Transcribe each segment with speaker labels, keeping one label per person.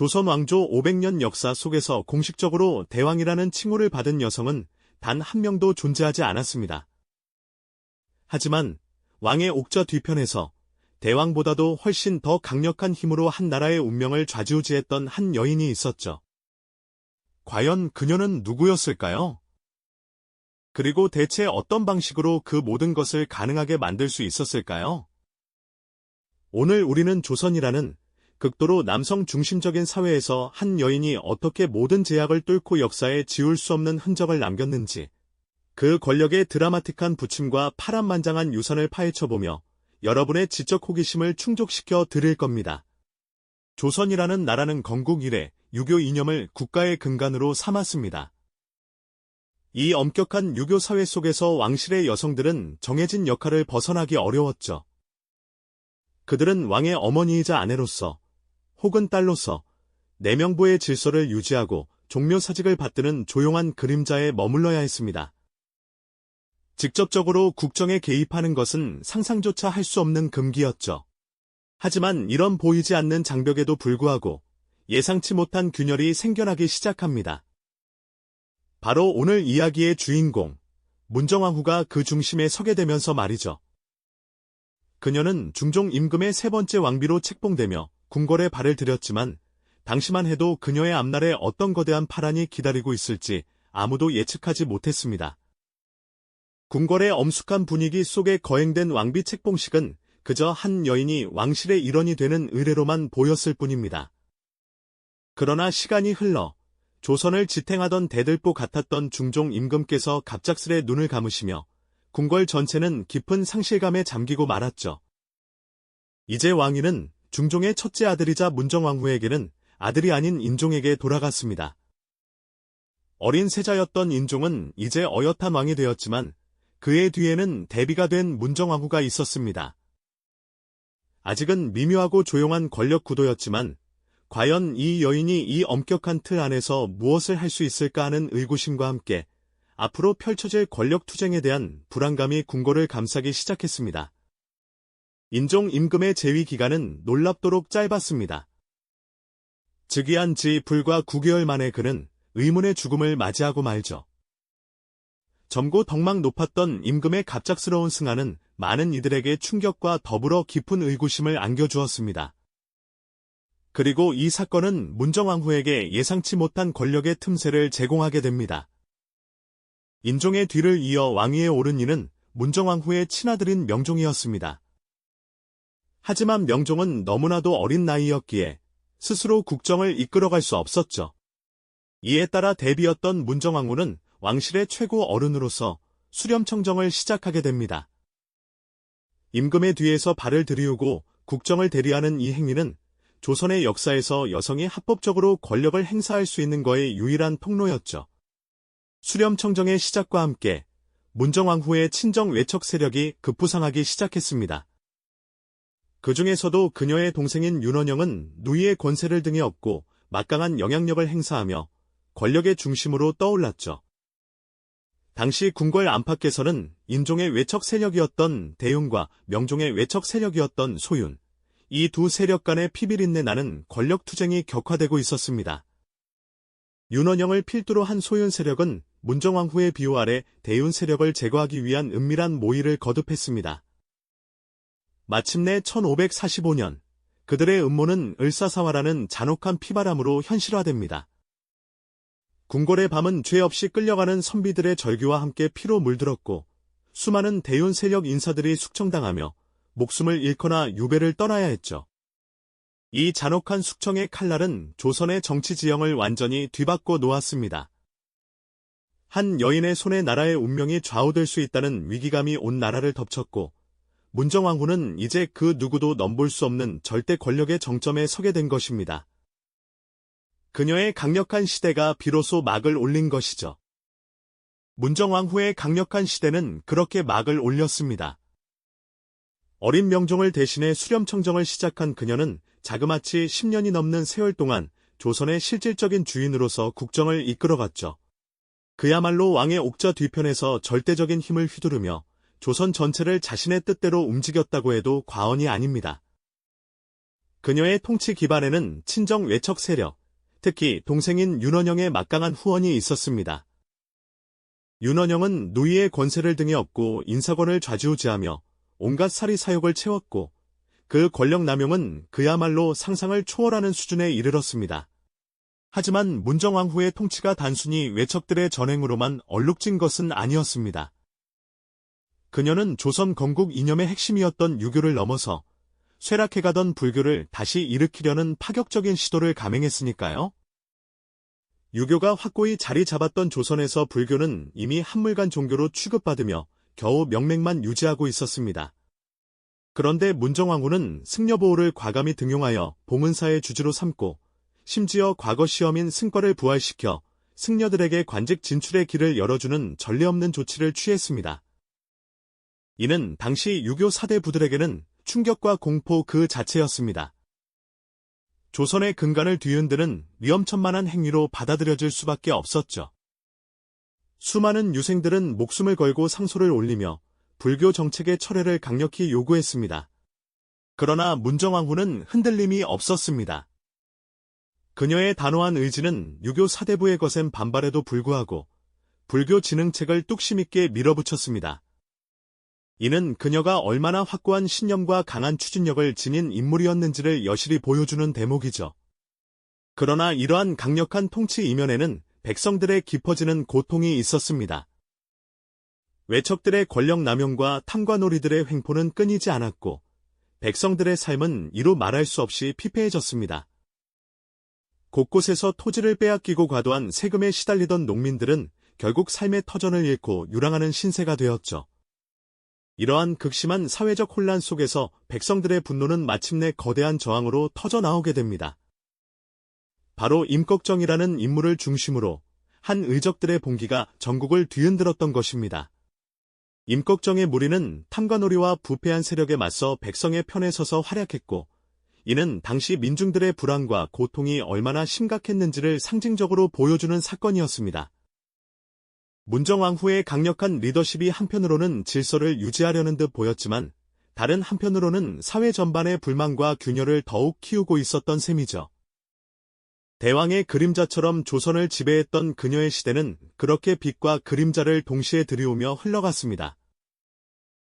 Speaker 1: 조선 왕조 500년 역사 속에서 공식적으로 대왕이라는 칭호를 받은 여성은 단 한 명도 존재하지 않았습니다. 하지만 왕의 옥좌 뒤편에서 대왕보다도 훨씬 더 강력한 힘으로 한 나라의 운명을 좌지우지했던 한 여인이 있었죠. 과연 그녀는 누구였을까요? 그리고 대체 어떤 방식으로 그 모든 것을 가능하게 만들 수 있었을까요? 오늘 우리는 조선이라는 극도로 남성 중심적인 사회에서 한 여인이 어떻게 모든 제약을 뚫고 역사에 지울 수 없는 흔적을 남겼는지, 그 권력의 드라마틱한 부침과 파란만장한 유산을 파헤쳐보며 여러분의 지적 호기심을 충족시켜 드릴 겁니다. 조선이라는 나라는 건국 이래 유교 이념을 국가의 근간으로 삼았습니다. 이 엄격한 유교 사회 속에서 왕실의 여성들은 정해진 역할을 벗어나기 어려웠죠. 그들은 왕의 어머니이자 아내로서 혹은 딸로서 내명부의 질서를 유지하고 종묘사직을 받드는 조용한 그림자에 머물러야 했습니다. 직접적으로 국정에 개입하는 것은 상상조차 할 수 없는 금기였죠. 하지만 이런 보이지 않는 장벽에도 불구하고 예상치 못한 균열이 생겨나기 시작합니다. 바로 오늘 이야기의 주인공, 문정왕후가 그 중심에 서게 되면서 말이죠. 그녀는 중종 임금의 세 번째 왕비로 책봉되며 궁궐에 발을 들였지만 당시만 해도 그녀의 앞날에 어떤 거대한 파란이 기다리고 있을지 아무도 예측하지 못했습니다. 궁궐의 엄숙한 분위기 속에 거행된 왕비 책봉식은 그저 한 여인이 왕실의 일원이 되는 의례로만 보였을 뿐입니다. 그러나 시간이 흘러 조선을 지탱하던 대들보 같았던 중종 임금께서 갑작스레 눈을 감으시며 궁궐 전체는 깊은 상실감에 잠기고 말았죠. 이제 왕위는 중종의 첫째 아들이자 문정왕후에게는 아들이 아닌 인종에게 돌아갔습니다. 어린 세자였던 인종은 이제 어엿한 왕이 되었지만 그의 뒤에는 대비가 된 문정왕후가 있었습니다. 아직은 미묘하고 조용한 권력 구도였지만 과연 이 여인이 이 엄격한 틀 안에서 무엇을 할 수 있을까 하는 의구심과 함께 앞으로 펼쳐질 권력 투쟁에 대한 불안감이 궁궐을 감싸기 시작했습니다. 인종 임금의 재위 기간은 놀랍도록 짧았습니다. 즉위한 지 불과 9개월 만에 그는 의문의 죽음을 맞이하고 말죠. 젊고 덕망 높았던 임금의 갑작스러운 승하는 많은 이들에게 충격과 더불어 깊은 의구심을 안겨주었습니다. 그리고 이 사건은 문정왕후에게 예상치 못한 권력의 틈새를 제공하게 됩니다. 인종의 뒤를 이어 왕위에 오른 이는 문정왕후의 친아들인 명종이었습니다. 하지만 명종은 너무나도 어린 나이였기에 스스로 국정을 이끌어갈 수 없었죠. 이에 따라 대비였던 문정왕후는 왕실의 최고 어른으로서 수렴청정을 시작하게 됩니다. 임금의 뒤에서 발을 들이우고 국정을 대리하는 이 행위는 조선의 역사에서 여성이 합법적으로 권력을 행사할 수 있는 것의 유일한 통로였죠. 수렴청정의 시작과 함께 문정왕후의 친정 외척 세력이 급부상하기 시작했습니다. 그 중에서도 그녀의 동생인 윤원영은 누이의 권세를 등에 업고 막강한 영향력을 행사하며 권력의 중심으로 떠올랐죠. 당시 궁궐 안팎에서는 인종의 외척 세력이었던 대윤과 명종의 외척 세력이었던 소윤, 이 두 세력 간의 피비린내 나는 권력 투쟁이 격화되고 있었습니다. 윤원영을 필두로 한 소윤 세력은 문정왕후의 비호 아래 대윤 세력을 제거하기 위한 은밀한 모의를 거듭했습니다. 마침내 1545년 그들의 음모는 을사사화라는 잔혹한 피바람으로 현실화됩니다. 궁궐의 밤은 죄 없이 끌려가는 선비들의 절규와 함께 피로 물들었고 수많은 대윤 세력 인사들이 숙청당하며 목숨을 잃거나 유배를 떠나야 했죠. 이 잔혹한 숙청의 칼날은 조선의 정치 지형을 완전히 뒤바꿔 놓았습니다. 한 여인의 손에 나라의 운명이 좌우될 수 있다는 위기감이 온 나라를 덮쳤고 문정왕후는 이제 그 누구도 넘볼 수 없는 절대 권력의 정점에 서게 된 것입니다. 그녀의 강력한 시대가 비로소 막을 올린 것이죠. 문정왕후의 강력한 시대는 그렇게 막을 올렸습니다. 어린 명종을 대신해 수렴청정을 시작한 그녀는 자그마치 10년이 넘는 세월 동안 조선의 실질적인 주인으로서 국정을 이끌어갔죠. 그야말로 왕의 옥좌 뒤편에서 절대적인 힘을 휘두르며 조선 전체를 자신의 뜻대로 움직였다고 해도 과언이 아닙니다. 그녀의 통치 기반에는 친정 외척 세력, 특히 동생인 윤원영의 막강한 후원이 있었습니다. 윤원영은 누이의 권세를 등에 업고 인사권을 좌지우지하며 온갖 사리 사욕을 채웠고 그 권력 남용은 그야말로 상상을 초월하는 수준에 이르렀습니다. 하지만 문정왕후의 통치가 단순히 외척들의 전횡으로만 얼룩진 것은 아니었습니다. 그녀는 조선 건국 이념의 핵심이었던 유교를 넘어서 쇠락해가던 불교를 다시 일으키려는 파격적인 시도를 감행했으니까요. 유교가 확고히 자리 잡았던 조선에서 불교는 이미 한물간 종교로 취급받으며 겨우 명맥만 유지하고 있었습니다. 그런데 문정왕후는 승려보호를 과감히 등용하여 봉은사의 주주로 삼고 심지어 과거 시험인 승과를 부활시켜 승려들에게 관직 진출의 길을 열어주는 전례 없는 조치를 취했습니다. 이는 당시 유교 사대부들에게는 충격과 공포 그 자체였습니다. 조선의 근간을 뒤흔드는 위험천만한 행위로 받아들여질 수밖에 없었죠. 수많은 유생들은 목숨을 걸고 상소를 올리며 불교 정책의 철회를 강력히 요구했습니다. 그러나 문정왕후는 흔들림이 없었습니다. 그녀의 단호한 의지는 유교 사대부의 거센 반발에도 불구하고 불교 진흥책을 뚝심 있게 밀어붙였습니다. 이는 그녀가 얼마나 확고한 신념과 강한 추진력을 지닌 인물이었는지를 여실히 보여주는 대목이죠. 그러나 이러한 강력한 통치 이면에는 백성들의 깊어지는 고통이 있었습니다. 외척들의 권력 남용과 탐관오리들의 횡포는 끊이지 않았고 백성들의 삶은 이루 말할 수 없이 피폐해졌습니다. 곳곳에서 토지를 빼앗기고 과도한 세금에 시달리던 농민들은 결국 삶의 터전을 잃고 유랑하는 신세가 되었죠. 이러한 극심한 사회적 혼란 속에서 백성들의 분노는 마침내 거대한 저항으로 터져나오게 됩니다. 바로 임꺽정이라는 인물을 중심으로 한 의적들의 봉기가 전국을 뒤흔들었던 것입니다. 임꺽정의 무리는 탐관오리와 부패한 세력에 맞서 백성의 편에 서서 활약했고 이는 당시 민중들의 불안과 고통이 얼마나 심각했는지를 상징적으로 보여주는 사건이었습니다. 문정왕후의 강력한 리더십이 한편으로는 질서를 유지하려는 듯 보였지만 다른 한편으로는 사회 전반의 불만과 균열을 더욱 키우고 있었던 셈이죠. 대왕의 그림자처럼 조선을 지배했던 그녀의 시대는 그렇게 빛과 그림자를 동시에 들이오며 흘러갔습니다.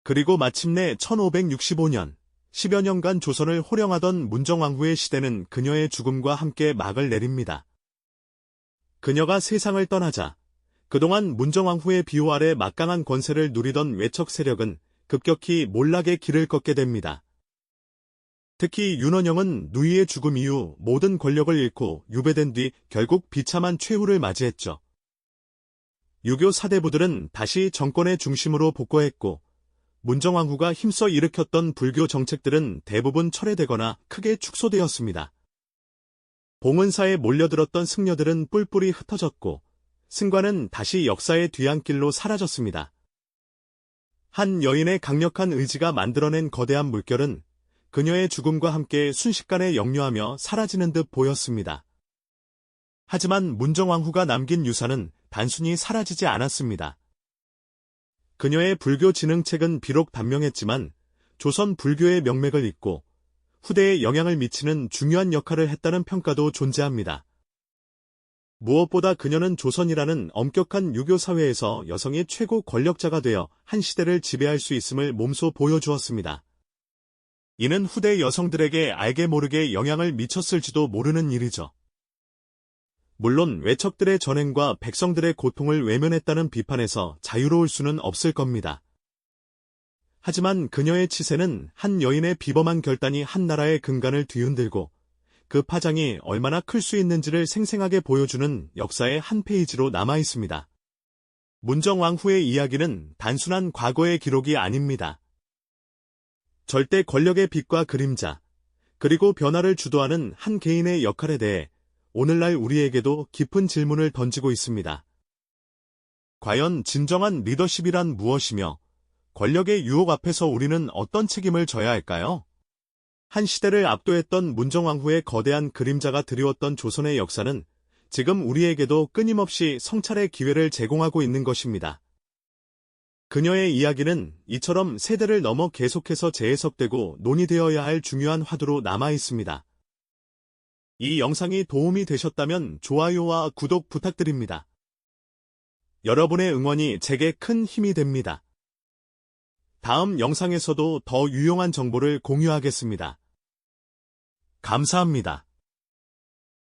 Speaker 1: 그리고 마침내 1565년, 10여 년간 조선을 호령하던 문정왕후의 시대는 그녀의 죽음과 함께 막을 내립니다. 그녀가 세상을 떠나자 그동안 문정왕후의 비호 아래 막강한 권세를 누리던 외척 세력은 급격히 몰락의 길을 걷게 됩니다. 특히 윤원영은 누이의 죽음 이후 모든 권력을 잃고 유배된 뒤 결국 비참한 최후를 맞이했죠. 유교 사대부들은 다시 정권의 중심으로 복거했고 문정왕후가 힘써 일으켰던 불교 정책들은 대부분 철회되거나 크게 축소되었습니다. 봉은사에 몰려들었던 승려들은 뿔뿔이 흩어졌고 승과는 다시 역사의 뒤안길로 사라졌습니다. 한 여인의 강력한 의지가 만들어낸 거대한 물결은 그녀의 죽음과 함께 순식간에 역류하며 사라지는 듯 보였습니다. 하지만 문정왕후가 남긴 유산은 단순히 사라지지 않았습니다. 그녀의 불교 진흥책은 비록 단명했지만 조선 불교의 명맥을 잇고 후대에 영향을 미치는 중요한 역할을 했다는 평가도 존재합니다. 무엇보다 그녀는 조선이라는 엄격한 유교 사회에서 여성이 최고 권력자가 되어 한 시대를 지배할 수 있음을 몸소 보여주었습니다. 이는 후대 여성들에게 알게 모르게 영향을 미쳤을지도 모르는 일이죠. 물론 외척들의 전횡과 백성들의 고통을 외면했다는 비판에서 자유로울 수는 없을 겁니다. 하지만 그녀의 치세는 한 여인의 비범한 결단이 한 나라의 근간을 뒤흔들고 그 파장이 얼마나 클 수 있는지를 생생하게 보여주는 역사의 한 페이지로 남아있습니다. 문정왕후의 이야기는 단순한 과거의 기록이 아닙니다. 절대 권력의 빛과 그림자, 그리고 변화를 주도하는 한 개인의 역할에 대해 오늘날 우리에게도 깊은 질문을 던지고 있습니다. 과연 진정한 리더십이란 무엇이며 권력의 유혹 앞에서 우리는 어떤 책임을 져야 할까요? 한 시대를 압도했던 문정왕후의 거대한 그림자가 드리웠던 조선의 역사는 지금 우리에게도 끊임없이 성찰의 기회를 제공하고 있는 것입니다. 그녀의 이야기는 이처럼 세대를 넘어 계속해서 재해석되고 논의되어야 할 중요한 화두로 남아 있습니다. 이 영상이 도움이 되셨다면 좋아요와 구독 부탁드립니다. 여러분의 응원이 제게 큰 힘이 됩니다. 다음 영상에서도 더 유용한 정보를 공유하겠습니다. 감사합니다.